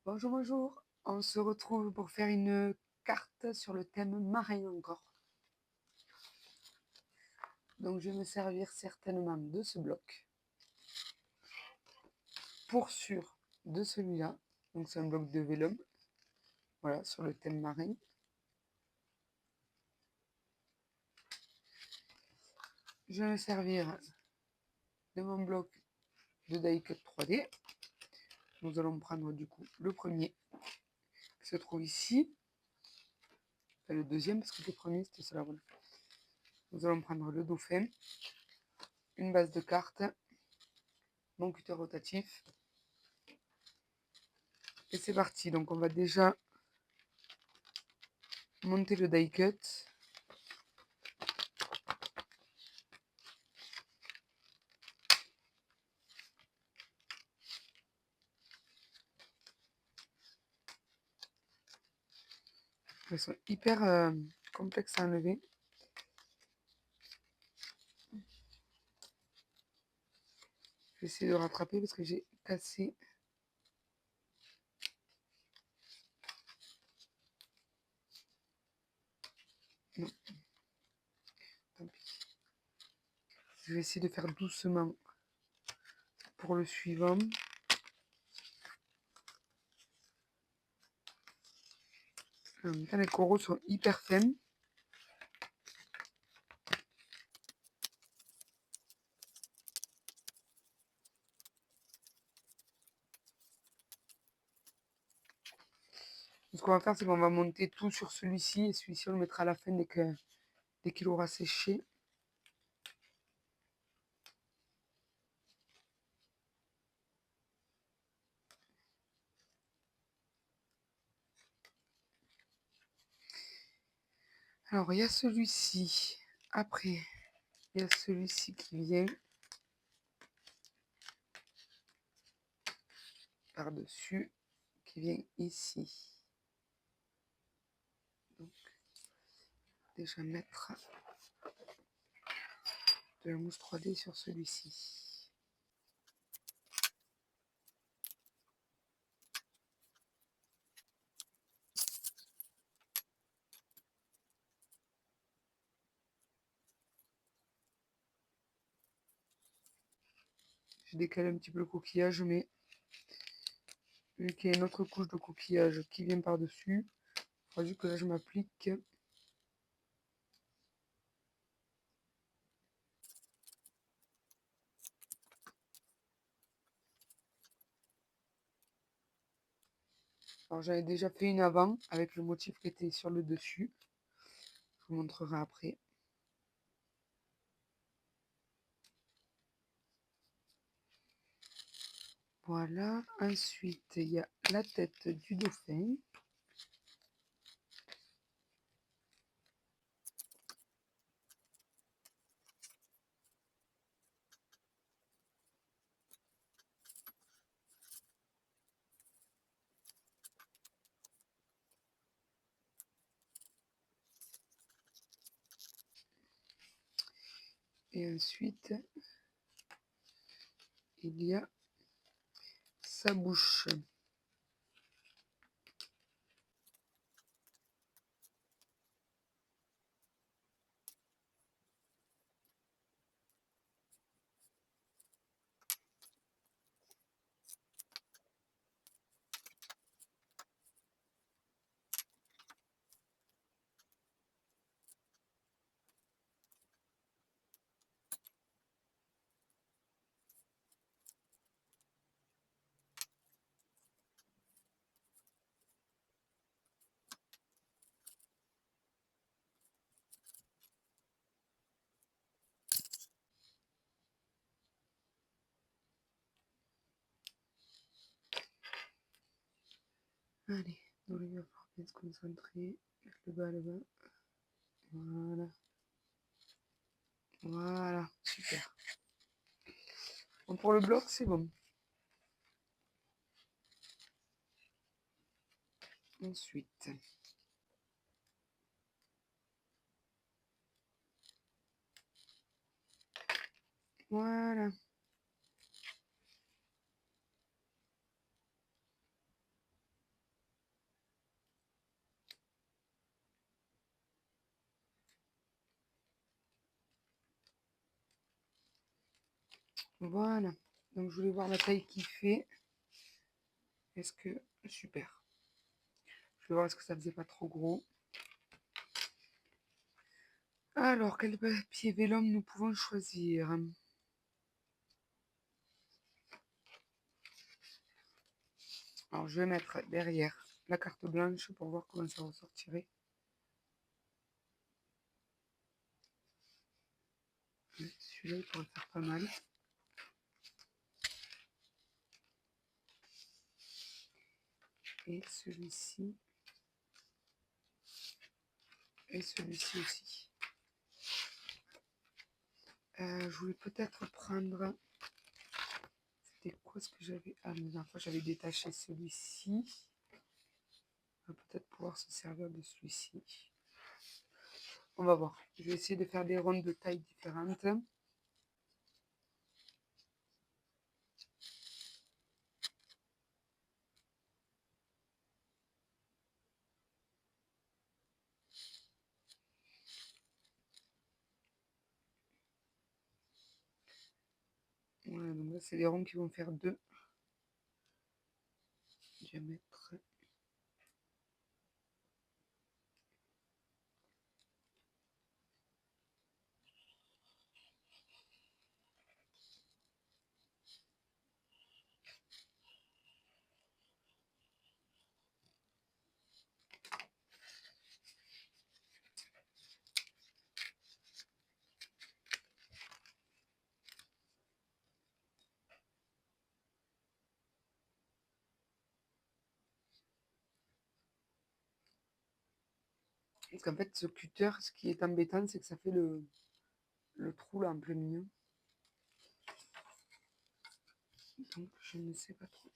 Bonjour, bonjour. On se retrouve pour faire une carte sur le thème marin encore. Donc je vais me servir certainement de ce bloc. Pour sûr de celui-là. Donc c'est un bloc de vélum. Voilà, sur le thème marin. Je vais me servir de mon bloc de die cut 3D. Nous allons prendre du coup le premier qui se trouve ici. Enfin, le deuxième parce que le premier c'était cela. Voilà. Nous allons prendre le dauphin, une base de cartes, mon cutter rotatif. Et c'est parti. Donc on va déjà monter le die cut. Elles sont hyper complexes à enlever. Je vais essayer de rattraper parce que j'ai cassé. Non, tant pis. Je vais essayer de faire doucement pour le suivant. En même temps, les coraux sont hyper fins. Ce qu'on va faire, c'est qu'on va monter tout sur celui-ci et celui-ci, on le mettra à la fin dès qu'il aura séché. Alors, il y a celui-ci. Après, il y a celui-ci qui vient par-dessus, qui vient ici. Donc, déjà mettre de la mousse 3D sur celui-ci. J'ai décalé un petit peu le coquillage, mais vu qu'il y a une autre couche de coquillage qui vient par-dessus, il faudra juste que là je m'applique. Alors j'avais déjà fait une avant avec le motif qui était sur le dessus. Je vous montrerai après. Voilà. Ensuite, il y a la tête du dauphin. Et ensuite, il y a sa bouche. Allez, donc il va falloir bien se concentrer. Mettre le bas à le bas. Voilà. Voilà, super. Bon, pour le bloc, c'est bon. Ensuite, voilà. Voilà. Donc je voulais voir la taille qu'il fait. Est-ce que... Super. Je vais voir est-ce que ça faisait pas trop gros. Alors, quel papier vélum nous pouvons choisir? Alors, je vais mettre derrière la carte blanche pour voir comment ça ressortirait. Celui-là, il pourrait faire pas mal. Et celui-ci. Et celui-ci aussi. Je voulais peut-être prendre... C'était quoi ce que j'avais... Ah, la dernière fois, j'avais détaché celui-ci. On va peut-être pouvoir se servir de celui-ci. On va voir. Je vais essayer de faire des rondes de taille différentes. Voilà, donc là, c'est des ronds qui vont faire 2 diamètres. Parce qu'en fait, ce cutter, ce qui est embêtant, c'est que ça fait le trou là en plein milieu. Donc, je ne sais pas trop.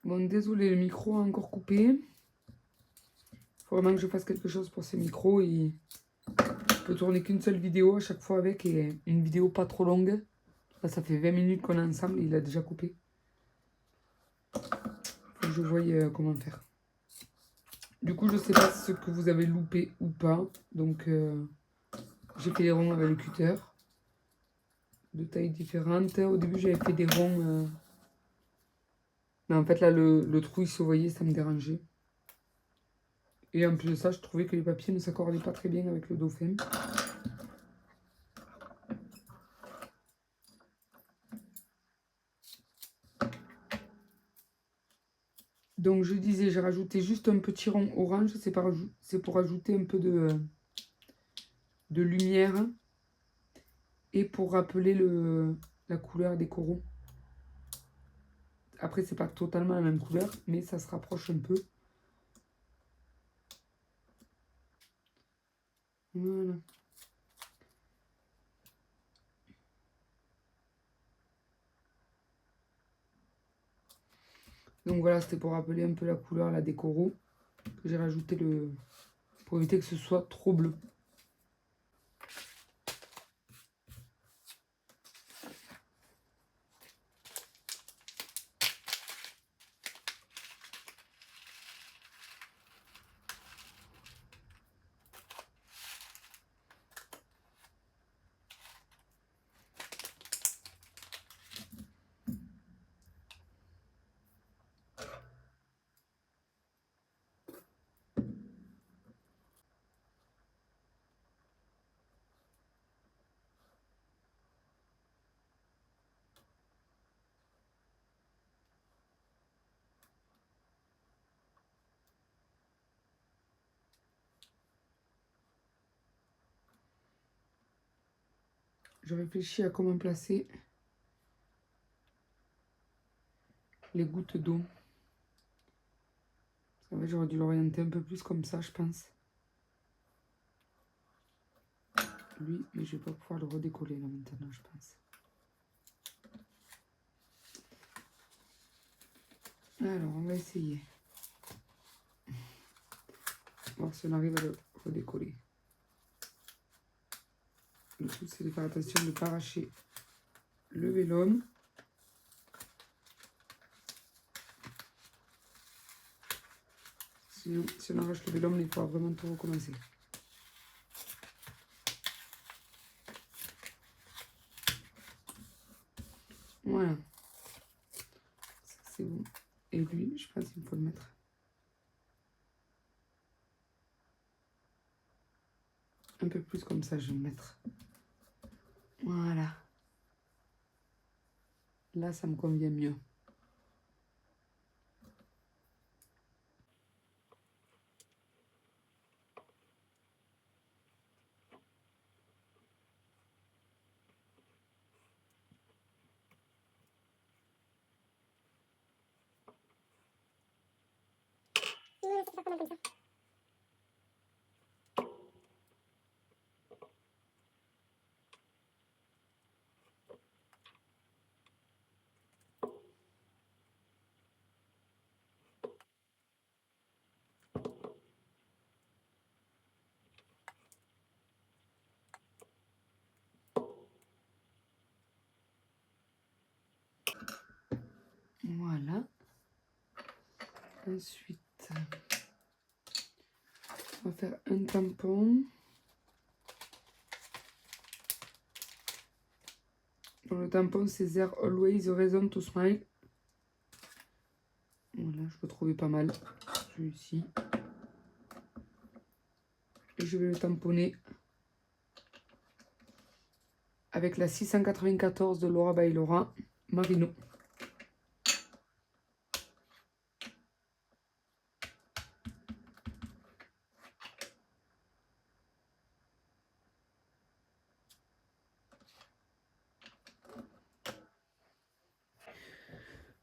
Bon, désolé, le micro a encore coupé. Il faut vraiment que je fasse quelque chose pour ces micros. Et je peux tourner qu'une seule vidéo à chaque fois avec, et une vidéo pas trop longue. Là, ça fait 20 minutes qu'on est ensemble et il a déjà coupé. Faut que je voie comment faire. Du coup, je sais pas ce que vous avez loupé ou pas. Donc, j'ai fait les ronds avec le cutter. De tailles différentes. Au début, j'avais fait des ronds... Mais en fait, là, le trou, il se voyait, ça me dérangeait. Et en plus de ça, je trouvais que les papiers ne s'accordaient pas très bien avec le dauphin. Donc je disais, j'ai rajouté juste un petit rond orange. C'est pour ajouter un peu de lumière. Et pour rappeler la couleur des coraux. Après, c'est pas totalement la même couleur, mais ça se rapproche un peu. Voilà. Donc voilà, c'était pour rappeler un peu la couleur là, des coraux. J'ai rajouté pour éviter que ce soit trop bleu. Je réfléchis à comment placer les gouttes d'eau. En fait, j'aurais dû l'orienter un peu plus comme ça, je pense. Lui, mais je vais pas pouvoir le redécoller là maintenant, je pense. Alors, on va essayer. Voir si on arrive à le redécoller. Le tout, c'est de faire attention de ne pas arracher le vélum. Sinon, si on arrache le vélum, il faudra vraiment tout recommencer. Voilà. Ça, c'est bon. Et lui, je pense qu'il faut le mettre. Un peu plus comme ça, je vais le mettre. Voilà. Là, ça me convient mieux. Voilà. Ensuite, on va faire un tampon. Donc, le tampon, c'est There Always a Reason to Smile. Voilà, je le trouvais pas mal. Celui-ci. Et je vais le tamponner avec la 694 de Laura by Laura Marino.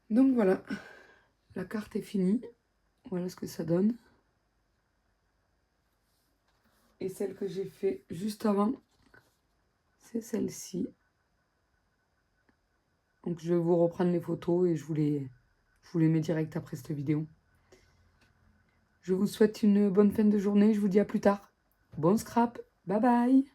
Donc voilà, la carte est finie. Voilà ce que ça donne. Et celle que j'ai fait juste avant, c'est celle-ci. Donc je vais vous reprendre les photos et je vous les mets direct après cette vidéo. Je vous souhaite une bonne fin de journée. Je vous dis à plus tard. Bon scrap. Bye bye.